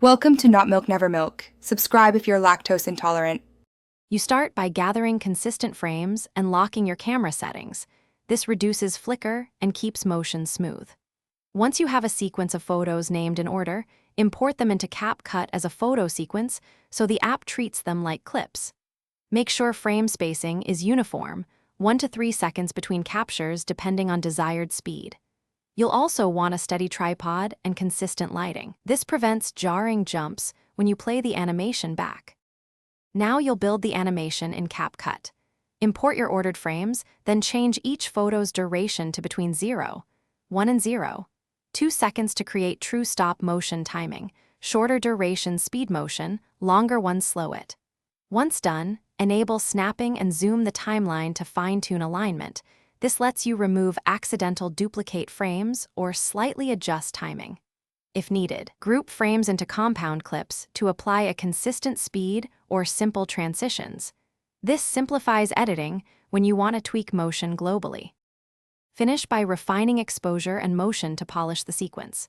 Welcome to Not Milk Never Milk. Subscribe if you're lactose intolerant. You start by gathering consistent frames and locking your camera settings. This reduces flicker and keeps motion smooth. Once you have a sequence of photos named in order, import them into Capcut as a photo sequence so the app treats them like clips. Make sure frame spacing is uniform, 1 to 3 seconds between captures depending on desired speed. You'll also want a steady tripod and consistent lighting. This prevents jarring jumps when you play the animation back. Now you'll build the animation in Capcut. Import your ordered frames, then change each photo's duration to between 0, 1 and 0, 2 seconds to create true stop motion timing, shorter duration speed motion, longer ones slow it. Once done, enable snapping and zoom the timeline to fine-tune alignment. This lets you remove accidental duplicate frames or slightly adjust timing. If needed, group frames into compound clips to apply a consistent speed or simple transitions. This simplifies editing when you want to tweak motion globally. Finish by refining exposure and motion to polish the sequence.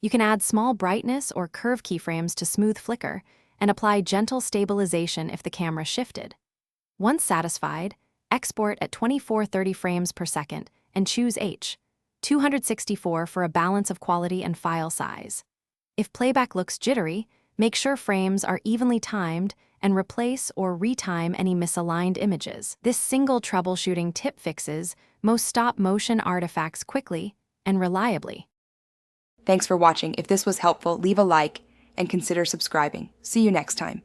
You can add small brightness or curve keyframes to smooth flicker and apply gentle stabilization if the camera shifted. Once satisfied, export at 24-30 frames per second and choose H. 264 for a balance of quality and file size. If playback looks jittery, make sure frames are evenly timed and replace or retime any misaligned images. This single troubleshooting tip fixes most stop-motion artifacts quickly and reliably. Thanks for watching. If this was helpful, leave a like and consider subscribing. See you next time.